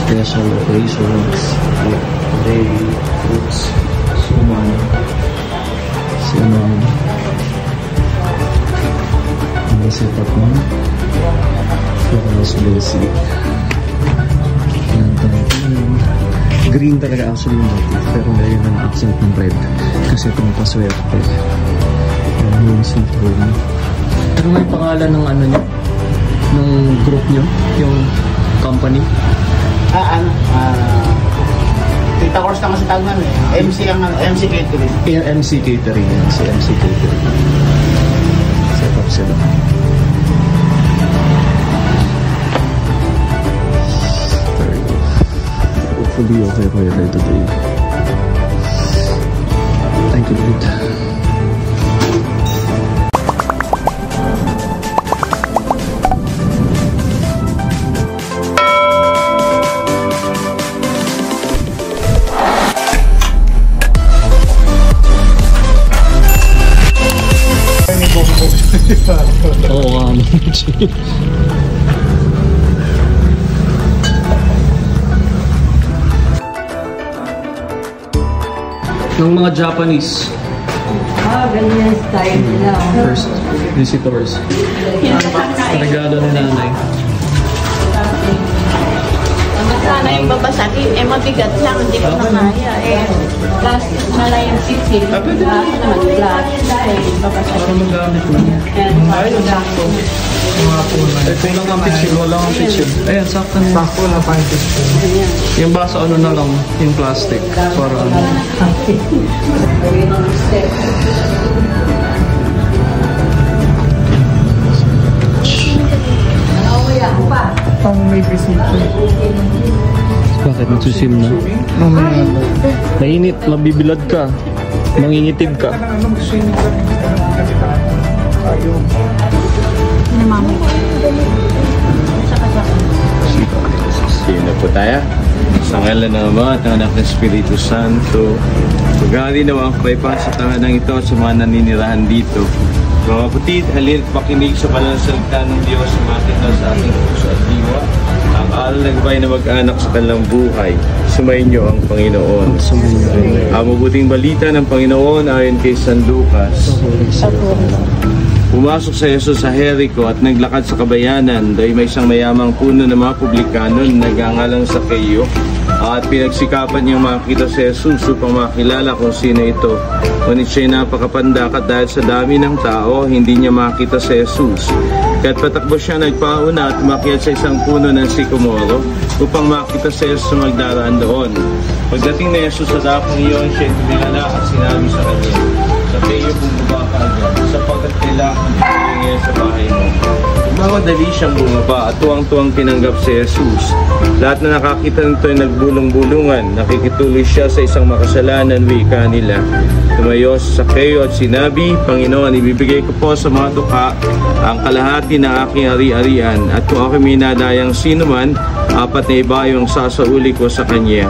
Special occasions like today, fruits, suman, and the setup mo flowers basic. Green talaga actually yung motif, pero ngayon ng accent ng red kasi itong paswerte yung symptom. Pero may pangalan ng ano nyo, ng group nyo, yung company? Tita Course lang kasi tawag namin. MC ang MC Catering. MC Catering yan. Si MC Catering. Set up sila. Hopefully okay po yun today. Thank you, Lord. Oo nga naman. Yung mga Japanese. Ganyan style nila. First visitors. Regalo ni nanay. Sana yung babasahin, mabigat lang, hindi ko na kaya. Plastic na lang yung sisig. Pwede na naman plastic. Para magamit mo. Ayun. Ito lang ang picture, wala ang picture. Ayan, sakto na. Sakto na pa yung picture. Yung baso ano na lang, yung plastic. Para ano. Pang may visita. Bakit nagsusim na? Mamaya. Mainit, mabibilad ka. Mangingitid ka. Sige na po tayo. Sa ngalan ng Ama at ng Anak ng Espiritu Santo, paghari nawa ang kapayapaan sa tahanan ito at sa mga naninirahan dito. Mga kapatid, halin at pakinig sa banal na salita ng Diyos sa matinal sa ating puso at diwa. Ang aral na gabay na mag-anak sa kanilang buhay. Sumayin niyo ang Panginoon. Ang mabuting balita ng Panginoon ayon kay San Lucas. Pumasok sa Jesus sa Jericho at naglakad sa kabayanan. Dahil may isang mayamang puno ng mga publikano na nagangalang Zaccheo. At pinagsikapan niyang makita si Jesus upang makilala kung sino ito. Ngunit siya'y napakapandakat dahil sa dami ng tao, hindi niya makita si Jesus. Kaya't patakbo siya nagpauna at umakyat sa isang puno ng sikomoro upang makita si Jesus magdaraan doon. Pagdating na Jesus sa dakong iyon, siya'y tumingala at sinabi sa kanya, Zaccheo, bumaba ka agad, sapagkat kailangan ipagay ngayon sa bahay mo. Mamadali siyang bumaba at tuwang-tuwang tinanggap si Jesus. Lahat na nakakita nito ay nagbulong-bulungan. Nakikituloy siya sa isang makasalanan, wika nila. Tumayo si Zaccheo at sinabi, Panginoon, ibibigay ko po sa mga dukha ang kalahati ng aking ari-arian. At kung ako minadayang sino man, 4 na iba yung sasauli ko sa kanya.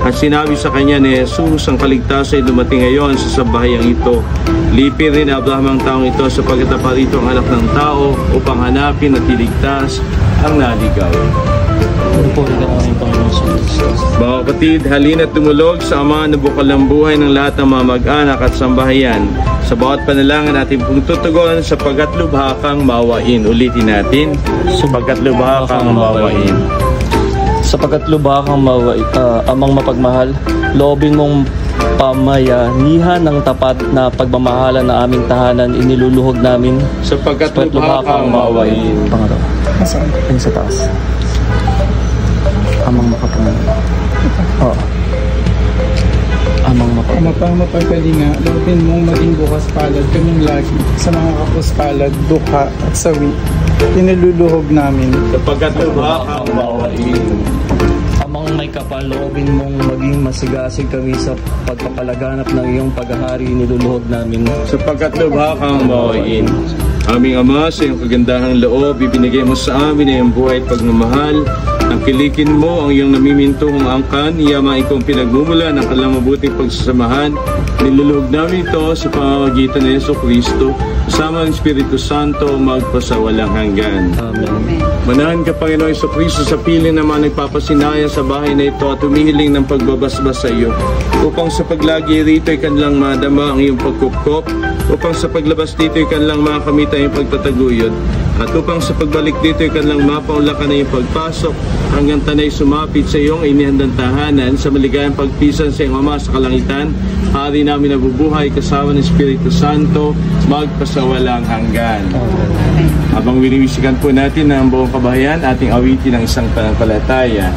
At sinabi sa kanya ni Jesus, ang kaligtasan ay dumating ngayon sa sabahayang ito. Lipi rin Abraham ang taong ito sapagkat naparito ang anak ng tao upang hanapin at iligtas ang naligaw. Mga kapatid, halina't tumulog sa Ama na bukal ng buhay ng lahat ng mga mag-anak at sambahayan. Sa bawat panalangin natin pong tutugon, sapagkat lubha kang maawain. Ulitin natin, sapagkat lubha kang maawain. Sapagkat lubha kang maawain, Amang mapagmahal, loobin mong pamayanihan ng tapat na pagmamahalan ng aming tahanan, iniluluhog namin. Sapagkat lubha kang maawain. Pangalawa. Ayun sa taas. Amang mapagmahal. Oo. Amang mapagkalinga, loobin mong maging bukas palad kaming lagi sa mga kapuspalad, dukha at sawi. Iniluluhog namin. Sapagkat lubha kang maawain. Amang may kapal, loobin mong maging masigasig kami sa pagpapalaganap ng iyong paghahari, niluluhog namin. Sapagkat lubha kang maawain. Aming Ama, sa iyong kagandahang loob, ibinigay mo sa amin ay ang buhay at pagmamahal. Angkilikin mo ang iyong namimintong angkan, iyama ikong pinagmumula ng kanilang mabuting pagsasamahan. Niluluhog namin ito sa pamamagitan ng Jesucristo, kasama ng Espiritu Santo, magpasawalang hanggan. Amen. Manahan ka, Panginoon Jesucristo, sa piling na mga nagpapasinaya sa bahay na ito at humihiling ng pagbabasbas sa iyo, upang sa paglagi rito ay kanilang madama ang iyong pagkupkop, upang sa paglabas dito ay kanilang makamit ang iyong pagtataguyod, at upang sa pagbalik dito ay kanilang mapaunlakan na iyong pagpasok, hanggang tanay sumapit sa iyong inihandang tahanan sa maligayang pagpisan sa iyong Ama sa kalangitan. Hari namin nabubuhay kasama ng Espiritu Santo, magpasawalang hanggan. Habang winiwisikan po natin ng buong kabahayan, ating awitin ng isang pananampalataya.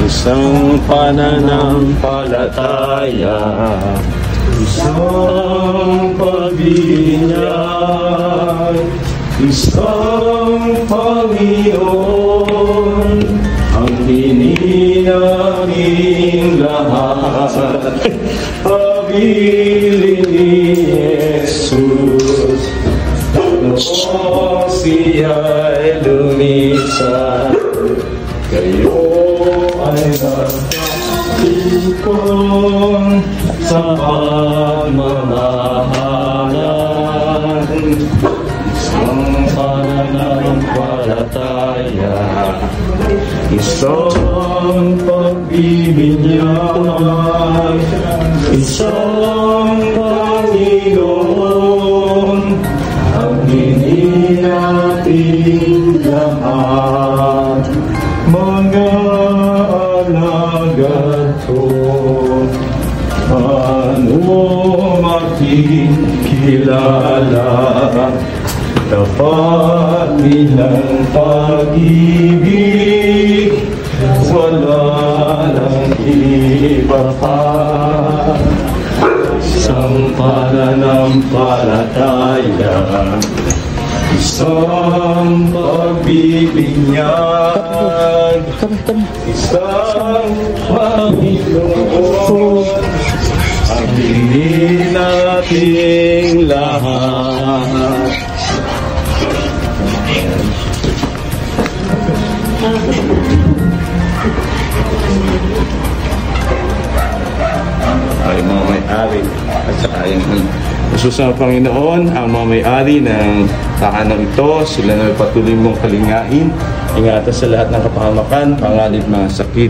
Isang pananampalataya, isang pagbibinyag, isang Panginoon, ang hininaming lahat, pabili ni Jesus. Noong siya'y lumisan, kayo ay nagkakipon sa pagmamahalan. Isang pananampalataya, isang pagbibinyag, isang Panginoon, ang hininating lahat, mga alagad ko. Paano makikilala tapat nilang pag-ibig, wala nang iba pa. Isang pananampalataya, isang pagbibinyag, isang Panginoon, ang hininating lahat. Ay mga may-ari at saka yung susunod Panginoon, ang mga may-ari ng tahanan ito, sila na patuloy mong kalingain, ingatan sa lahat ng kapahamakan, pangalip mga sakit,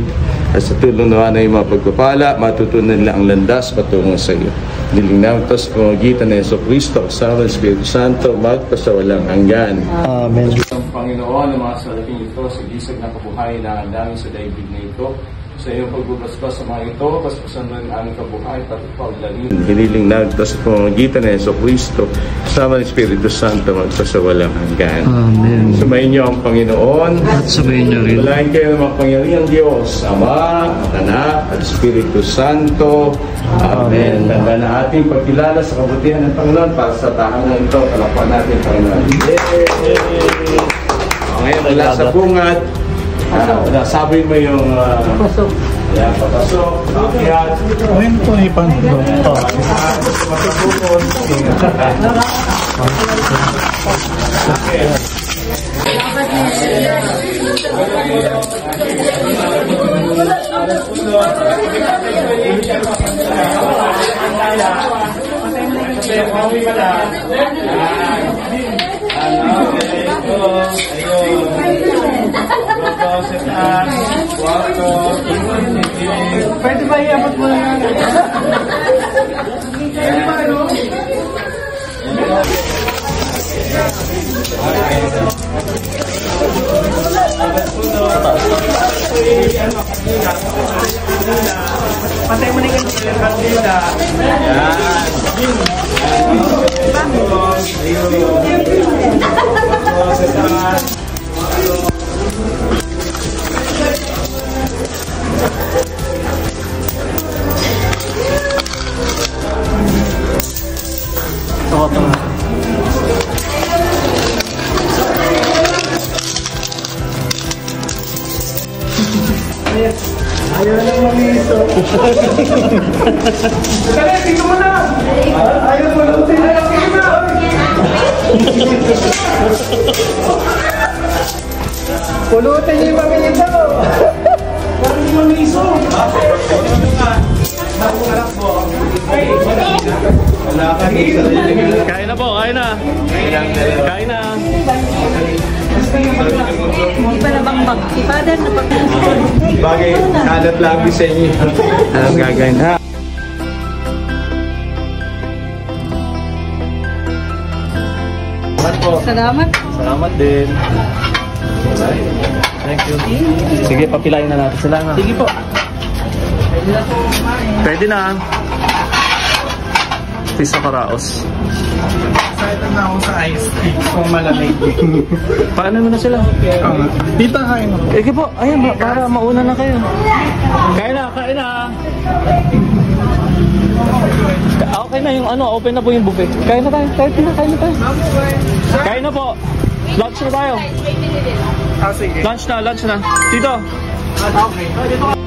at sa tulong nawa na yung mga pagpapala, matutunan nila ang landas patungo sa iyo. Niling namin ito sa pamagitan ng Jesucristo, kasama ng Espiritu Santo, magpasawalang hanggan. Amen. Ang Panginoon, ang mga salaping ito, sa gisag ng kabuhay na hanggang sa daigdig na ito, sa iyong pagbubasbas sa mga ito, paspasan mo ang aming kabuhay, pagpaglalim. Hiniling na ito sa pamamagitan ng Jesucristo, kasama ng Espiritu Santo, magpasawalang hanggan. Amen. Sumayin niyo ang Panginoon, At sabayin niyo rin. Walain kayo ng mga pangyariang Diyos, Ama, Anak, at Espiritu Santo. Amen. Tanda na ating pagkilala sa kabutihan ng Panginoon para sa tahanan ito. Palakpan natin, Panginoon. Yay! Ngayon, wala sa bungad. Sabi mo yung... papasok. Ayan, papasok. Akyat. Ayun po, ipan. Pwede ba iabot mo na patay mo na yung kandila. Ayaw lang mamiso. Kaya, dito mo na! Ayaw mo lang. Sige na! Pulutin niyo yung pamilya ko! Kain na po, kain na. Kain na. Hindi pa namang mag-ipadan na pag-ipadan. Bagay, kalat lagi sa inyo. Anong gagawin ha? Salamat po. Salamat. Salamat din. Alright. Thank you. Sige, papilayin na natin sila. Sige po. Pwede na. Pisa Karaos. Excited na ako sa ice tea. Kung malamig. Paano mo na sila? Tita, kain ako. Sige po, ayan, para mauna na kayo. Kain na, kain na. Okay na yung ano, open na po yung buffet. Kain na tayo, kain na tayo. Kain na po. Lunch na tayo. Sige. Lunch na. Tito. Okay.